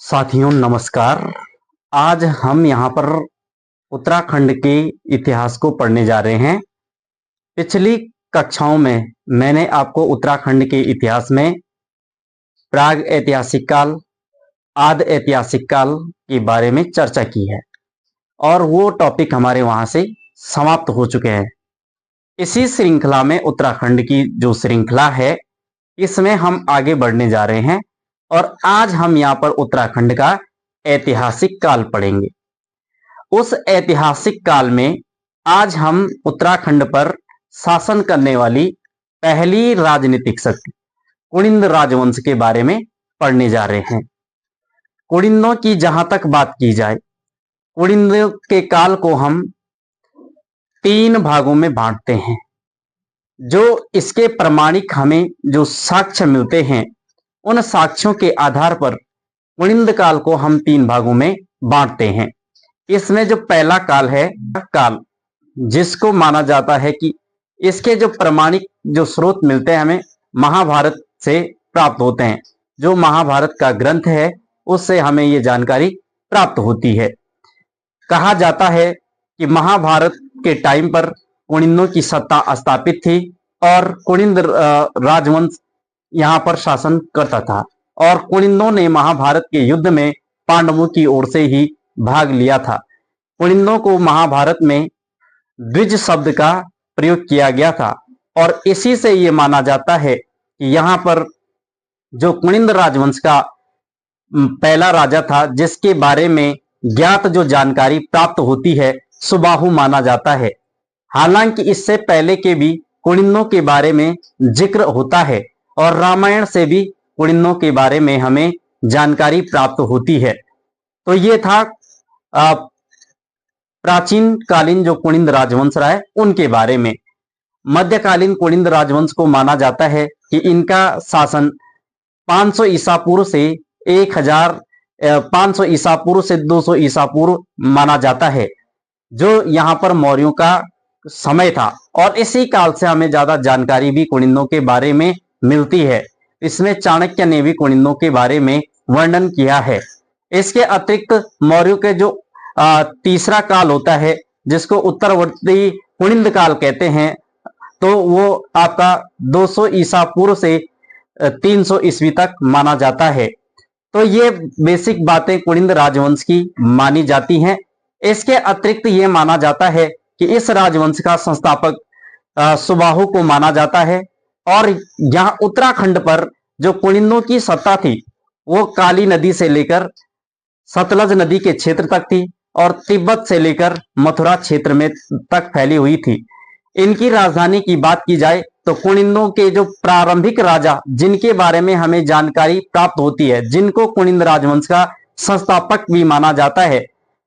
साथियों नमस्कार। आज हम यहाँ पर उत्तराखंड के इतिहास को पढ़ने जा रहे हैं। पिछली कक्षाओं में मैंने आपको उत्तराखंड के इतिहास में प्राग ऐतिहासिक काल, आदि ऐतिहासिक काल के बारे में चर्चा की है और वो टॉपिक हमारे वहां से समाप्त हो चुके हैं। इसी श्रृंखला में उत्तराखंड की जो श्रृंखला है इसमें हम आगे बढ़ने जा रहे हैं और आज हम यहाँ पर उत्तराखंड का ऐतिहासिक काल पढ़ेंगे। उस ऐतिहासिक काल में आज हम उत्तराखंड पर शासन करने वाली पहली राजनीतिक शक्ति कुणिंद राजवंश के बारे में पढ़ने जा रहे हैं। कुणिंदों की जहां तक बात की जाए, कुणिंद के काल को हम 3 भागों में बांटते हैं। जो इसके प्रमाणिक हमें जो साक्ष्य मिलते हैं उन साक्ष्यों के आधार पर कुणिंद काल को हम 3 भागों में बांटते हैं। इसमें जो पहला काल है, काल जिसको माना जाता है कि इसके जो प्रमाणिक जो स्रोत मिलते हैं हमें महाभारत से प्राप्त होते हैं। जो महाभारत का ग्रंथ है उससे हमें ये जानकारी प्राप्त होती है। कहा जाता है कि महाभारत के टाइम पर कुणिंदों की सत्ता स्थापित थी और कुणिंद राजवंश यहाँ पर शासन करता था और कुणिंदों ने महाभारत के युद्ध में पांडवों की ओर से ही भाग लिया था। कुणिंदों को महाभारत में द्विज शब्द का प्रयोग किया गया था और इसी से ये माना जाता है कि यहाँ पर जो कुणिंद राजवंश का पहला राजा था जिसके बारे में ज्ञात जो जानकारी प्राप्त होती है सुबाहु माना जाता है। हालांकि इससे पहले के भी कुणिंदों के बारे में जिक्र होता है और रामायण से भी कुणिंदों के बारे में हमें जानकारी प्राप्त होती है। तो ये था प्राचीन कालीन जो कुणिंद राजवंश रहा है उनके बारे में। मध्यकालीन कुणिंद राजवंश को माना जाता है कि इनका शासन 500 ईसा पूर्व से 1500 ईसा पूर्व से 200 ईसा पूर्व माना जाता है, जो यहाँ पर मौर्यों का समय था। और इसी काल से हमें ज्यादा जानकारी भी कुणिंदों के बारे में मिलती है। इसमें चाणक्य ने भी कुणिंदों के बारे में वर्णन किया है। इसके अतिरिक्त मौर्यों के जो तीसरा काल होता है जिसको उत्तरवर्ती कुणिंद काल कहते हैं, तो वो आपका 200 ईसा पूर्व से 300 ईस्वी तक माना जाता है। तो ये बेसिक बातें कुणिंद राजवंश की मानी जाती हैं। इसके अतिरिक्त ये माना जाता है कि इस राजवंश का संस्थापक सुबाहु को माना जाता है और यहाँ उत्तराखंड पर जो कुणिंदों की सत्ता थी वो काली नदी से लेकर सतलज नदी के क्षेत्र तक थी और तिब्बत से लेकर मथुरा क्षेत्र में तक फैली हुई थी। इनकी राजधानी की बात की जाए तो कुणिंदों के जो प्रारंभिक राजा जिनके बारे में हमें जानकारी प्राप्त होती है, जिनको कुणिंद राजवंश का संस्थापक भी माना जाता है,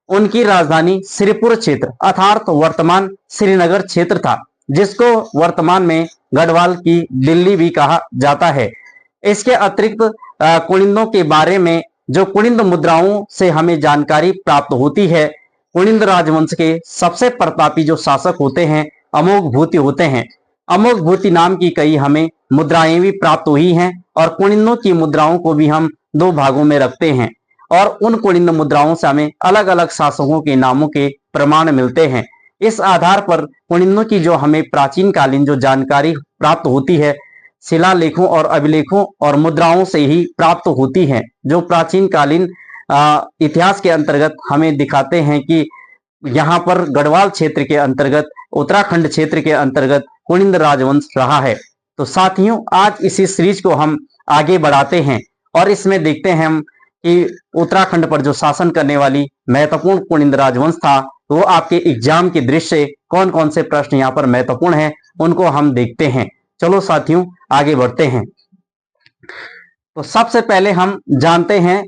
उनकी राजधानी श्रीपुर क्षेत्र अर्थात वर्तमान श्रीनगर क्षेत्र था, जिसको वर्तमान में गढ़वाल की दिल्ली भी कहा जाता है। इसके अतिरिक्त कुणिंदों के बारे में जो कुणिंद मुद्राओं से हमें जानकारी प्राप्त होती है, कुणिंद राजवंश के सबसे प्रतापी जो शासक होते हैं अमोघ भूति होते हैं। अमोघ भूति नाम की कई हमें मुद्राएं भी प्राप्त हुई हैं और कुणिंदों की मुद्राओं को भी हम 2 भागों में रखते हैं और उन कुणिंद मुद्राओं से हमें अलग अलग शासकों के नामों के प्रमाण मिलते हैं। इस आधार पर कुणिंदों की जो हमें प्राचीन कालीन जो जानकारी प्राप्त होती है शिलालेखों और अभिलेखों और मुद्राओं से ही प्राप्त होती है, जो प्राचीन कालीन इतिहास के अंतर्गत हमें दिखाते हैं कि यहाँ पर गढ़वाल क्षेत्र के अंतर्गत, उत्तराखंड क्षेत्र के अंतर्गत कुणिंद राजवंश रहा है। तो साथियों, आज इसी सीरीज को हम आगे बढ़ाते हैं और इसमें देखते हैं हम कि उत्तराखंड पर जो शासन करने वाली महत्वपूर्ण कुणिंद राजवंश था, वो आपके एग्जाम की दृष्टि से कौन कौन से प्रश्न यहाँ पर महत्वपूर्ण हैं उनको हम देखते हैं। चलो साथियों आगे बढ़ते हैं। तो सबसे पहले हम जानते हैं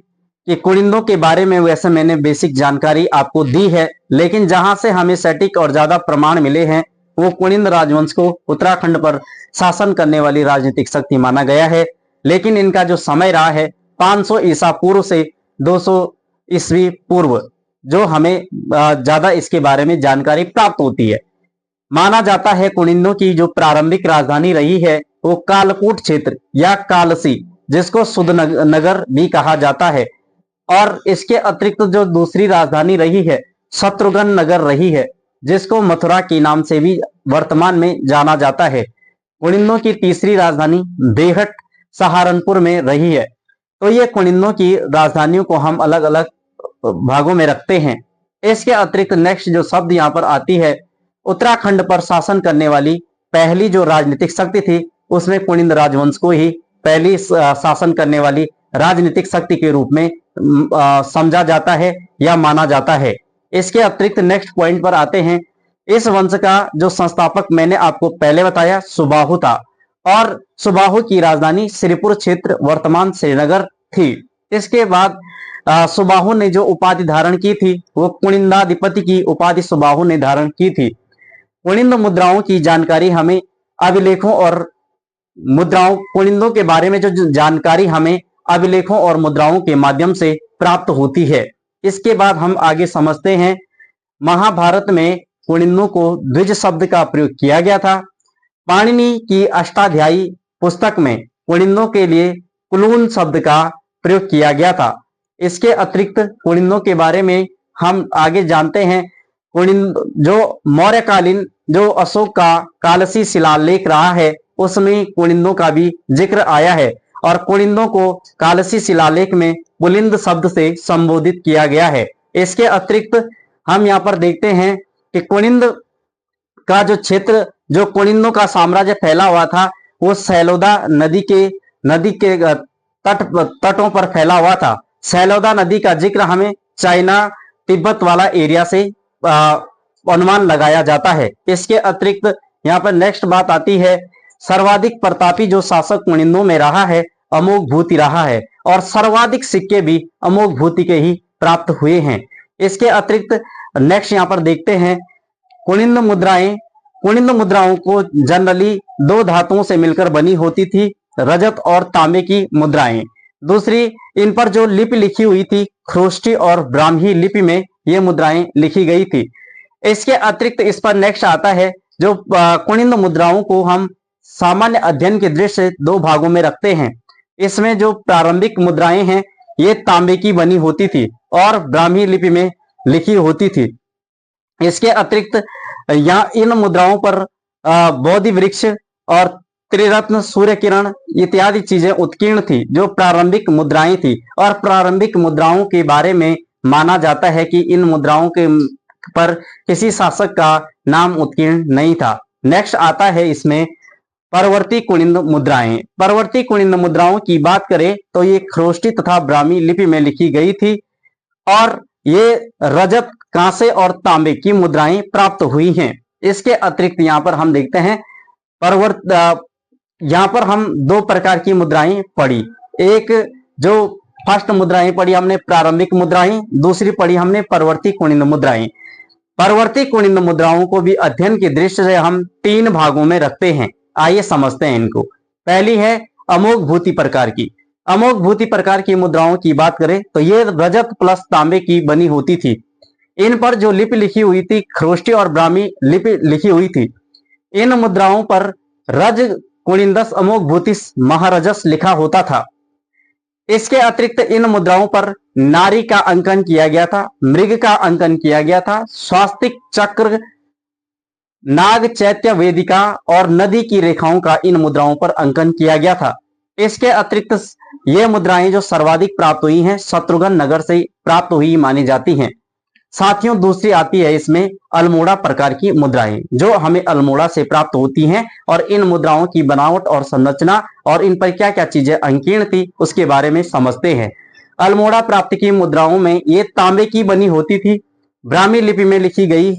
कि कुणिंदों के बारे में वैसे मैंने बेसिक जानकारी आपको दी है, लेकिन जहां से हमें सटीक और ज्यादा प्रमाण मिले हैं वो कुणिंद राजवंश को उत्तराखंड पर शासन करने वाली राजनीतिक शक्ति माना गया है। लेकिन इनका जो समय रहा है 500 ईसा पूर्व से 200 ईस्वी पूर्व, जो हमें ज्यादा इसके बारे में जानकारी प्राप्त होती है। माना जाता है कुणिंदों की जो प्रारंभिक राजधानी रही है वो कालकूट क्षेत्र या कालसी, जिसको सुधनगर भी कहा जाता है, और इसके अतिरिक्त जो दूसरी राजधानी रही है शत्रुघ्न नगर रही है, जिसको मथुरा के नाम से भी वर्तमान में जाना जाता है। कुनिंदों की तीसरी राजधानी बेहट सहारनपुर में रही है। तो ये कुनिंदों की राजधानियों को हम अलग अलग भागों में रखते हैं। इसके अतिरिक्त नेक्स्ट जो शब्द यहाँ पर आती है, उत्तराखंड पर शासन करने वाली पहली जो राजनीतिक शक्ति थी, उसमें कुनिंद राजवंश को ही पहली शासन करने वाली राजनीतिक शक्ति के रूप में समझा जाता है या माना जाता है। इसके अतिरिक्त नेक्स्ट पॉइंट पर आते हैं। इस वंश का जो संस्थापक मैंने आपको पहले बताया सुबाहु था, और सुबाहु की राजधानी श्रीपुर क्षेत्र वर्तमान श्रीनगर थी। इसके बाद सुबाहु ने जो उपाधि धारण की थी वो कुनिंदाधिपति की उपाधि सुबाहु ने धारण की थी। कुनिंद मुद्राओं की जानकारी हमें अभिलेखों और मुद्राओं, कुनिंदों के बारे में जो जानकारी हमें अभिलेखों और मुद्राओं के माध्यम से प्राप्त होती है। इसके बाद हम आगे समझते हैं, महाभारत में कुनिंदों को द्विज शब्द का प्रयोग किया गया था। पाणिनि की अष्टाध्यायी पुस्तक में कुनिंदों के लिए कुलून शब्द का प्रयोग किया गया था। इसके अतिरिक्त कुनिंदों के बारे में हम आगे जानते हैं, कुनिंद जो मौर्यकालीन जो अशोक का कालसी शिलालेख रहा है उसमें कुनिंदों का भी जिक्र आया है, और कुनिंदों को कालसी शिलालेख में पुलिंद शब्द से संबोधित किया गया है। इसके अतिरिक्त हम यहाँ पर देखते हैं कि कुनिंद का जो क्षेत्र, जो कुनिंदों का साम्राज्य फैला हुआ था, वो सैलोदा नदी के तटों पर फैला हुआ था। सैलोदा नदी का जिक्र हमें चाइना तिब्बत वाला एरिया से अनुमान लगाया जाता है। इसके अतिरिक्त यहाँ पर नेक्स्ट बात आती है, सर्वाधिक प्रतापी जो शासक कुनिंदों में रहा है अमोघ भूति रहा है, और सर्वाधिक सिक्के भी अमोघ भूति के ही प्राप्त हुए हैं। इसके अतिरिक्त नेक्स्ट यहाँ पर देखते हैं, कुनिंद मुद्राएं, कुनिंद मुद्राओं को जनरली दो धातुओं से मिलकर बनी होती थी, रजत और तांबे की मुद्राएं। दूसरी, इन पर जो लिपि लिखी हुई थी ख्रोष्टी और ब्राह्मी लिपि में ये मुद्राएं लिखी गई थी। इसके अतिरिक्त इस पर नेक्स्ट आता है, जो कुनिंद मुद्राओं को हम सामान्य अध्ययन के दृष्टि से दो भागों में रखते हैं। इसमें जो प्रारंभिक मुद्राएं हैं ये तांबे की बनी होती थी और ब्राह्मी लिपि में लिखी होती थी। इसके अतिरिक्त यहाँ इन मुद्राओं पर बोधि वृक्ष और त्रिरत्न, सूर्य किरण इत्यादि चीजें उत्कीर्ण थी, जो प्रारंभिक मुद्राएं थी। और प्रारंभिक मुद्राओं के बारे में माना जाता है कि इन मुद्राओं के पर किसी शासक का नाम उत्कीर्ण नहीं था। नेक्स्ट आता है इसमें परवर्ती कुनिंद मुद्राएं। परवर्ती कुनिंद मुद्राओं की बात करें तो ये ख्रोष्टी तथा ब्राह्मी लिपि में लिखी गई थी, और ये रजत, कांसे और तांबे की मुद्राएं प्राप्त हुई हैं। इसके अतिरिक्त यहाँ पर हम देखते हैं यहाँ पर हम दो प्रकार की मुद्राएं पढ़ी। एक जो फर्स्ट मुद्राएं पढ़ी हमने प्रारंभिक मुद्राएं, दूसरी पढ़ी हमने परवर्ती कुनिंद मुद्राएं। परवर्ती कुनिंद मुद्राओं को भी अध्ययन की दृष्टि से हम तीन भागों में रखते हैं। आइए समझते हैं इनको। पहली है अमोघ भूति प्रकार की। अमोघ भूति प्रकार की मुद्राओं की बात करें तो ये रजत प्लस तांबे की बनी होती थी। इन पर जो लिपि लिखी हुई थी ख्रोष्टी और ब्राह्मी लिपि लिखी हुई थी। इन मुद्राओं पर रज कुनिंदस अमोघ भूतिस महारजस लिखा होता था। इसके अतिरिक्त इन मुद्राओं पर नारी का अंकन किया गया था, मृग का अंकन किया गया था, स्वास्तिक, चक्र, नाग, चैत्य, वेदिका और नदी की रेखाओं का इन मुद्राओं पर अंकन किया गया था। इसके अतिरिक्त ये मुद्राएं जो सर्वाधिक प्राप्त हुई हैं शत्रुघ्न नगर से प्राप्त हुई मानी जाती हैं। साथियों, दूसरी आती है इसमें अल्मोड़ा प्रकार की मुद्राएं, जो हमें अल्मोड़ा से प्राप्त होती हैं, और इन मुद्राओं की बनावट और संरचना और इन पर क्या क्या चीजें अंकीर्ण थी उसके बारे में समझते हैं। अल्मोड़ा प्राप्त की मुद्राओं में ये तांबे की बनी होती थी, ब्राह्मी लिपि में लिखी गई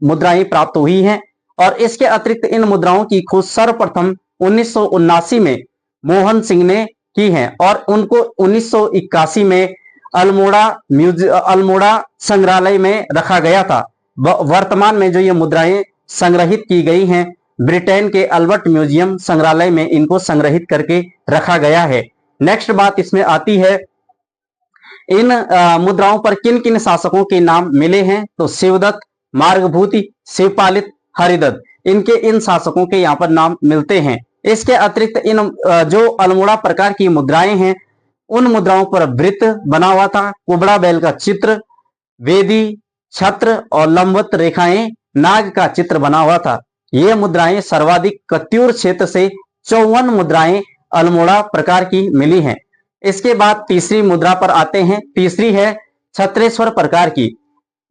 मुद्राएं प्राप्त हुई हैं। और इसके अतिरिक्त इन मुद्राओं की खोज सर्वप्रथम 1979 में मोहन सिंह ने की है, और उनको 1981 में अल्मोड़ा संग्रहालय में रखा गया था। वर्तमान में जो ये मुद्राएं संग्रहित की गई हैं ब्रिटेन के अल्बर्ट म्यूजियम संग्रहालय में इनको संग्रहित करके रखा गया है। नेक्स्ट बात इसमें आती है, इन मुद्राओं पर किन किन शासकों के नाम मिले हैं, तो शिवदत्त, मार्गभूति, शिवपालित, हरिदत्त, इनके इन शासकों के यहाँ पर नाम मिलते हैं। इसके अतिरिक्त इन जो अल्मोड़ा प्रकार की मुद्राएं हैं उन मुद्राओं पर वृत्त बना हुआ था, कुबड़ा बैल का चित्र, वेदी, छत्र और लंबवत रेखाएं, नाग का चित्र बना हुआ था। ये मुद्राएं सर्वाधिक कत्यूर क्षेत्र से 54 मुद्राएं अल्मोड़ा प्रकार की मिली हैं। इसके बाद तीसरी मुद्रा पर आते हैं। तीसरी है छत्रेश्वर प्रकार की।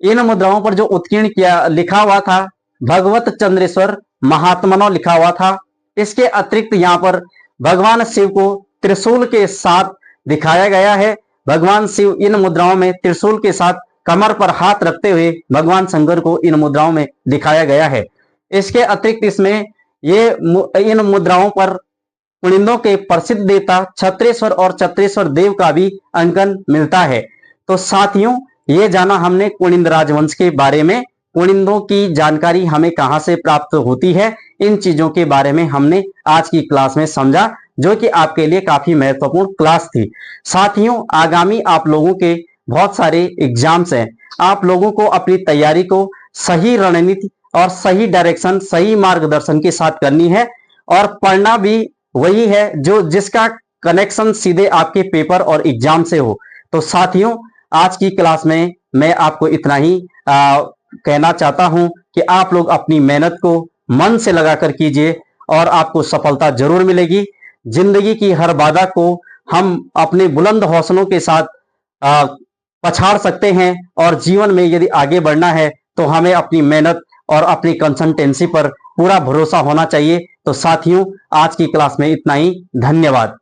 इन मुद्राओं पर जो उत्कीर्ण किया लिखा हुआ था, भगवत चंद्रेश्वर महात्मनो लिखा हुआ था। इसके अतिरिक्त यहाँ पर भगवान शिव को त्रिशूल के साथ दिखाया गया है। भगवान शिव इन मुद्राओं में त्रिशूल के साथ कमर पर हाथ रखते हुए भगवान शंकर को इन मुद्राओं में दिखाया गया है। इसके अतिरिक्त इसमें इन मुद्राओं पर कुनिंदों के प्रसिद्ध देवता छत्रेश्वर और छत्रेश्वर देव का भी अंकन मिलता है। तो साथियों, ये जाना हमने कुनिंद राजवंश के बारे में। कुनिंदों की जानकारी हमें कहां से प्राप्त होती है, इन चीजों के बारे में हमने आज की क्लास में समझा, जो कि आपके लिए काफी महत्वपूर्ण क्लास थी। साथियों, आगामी आप लोगों के बहुत सारे एग्जाम्स हैं। आप लोगों को अपनी तैयारी को सही रणनीति और सही डायरेक्शन, सही मार्गदर्शन के साथ करनी है और पढ़ना भी वही है जो जिसका कनेक्शन सीधे आपके पेपर और एग्जाम से हो। तो साथियों, आज की क्लास में मैं आपको इतना ही कहना चाहता हूं कि आप लोग अपनी मेहनत को मन से लगाकर कीजिए और आपको सफलता जरूर मिलेगी। जिंदगी की हर बाधा को हम अपने बुलंद हौसलों के साथ पछाड़ सकते हैं और जीवन में यदि आगे बढ़ना है तो हमें अपनी मेहनत और अपनी कंसिस्टेंसी पर पूरा भरोसा होना चाहिए। तो साथियों, आज की क्लास में इतना ही। धन्यवाद।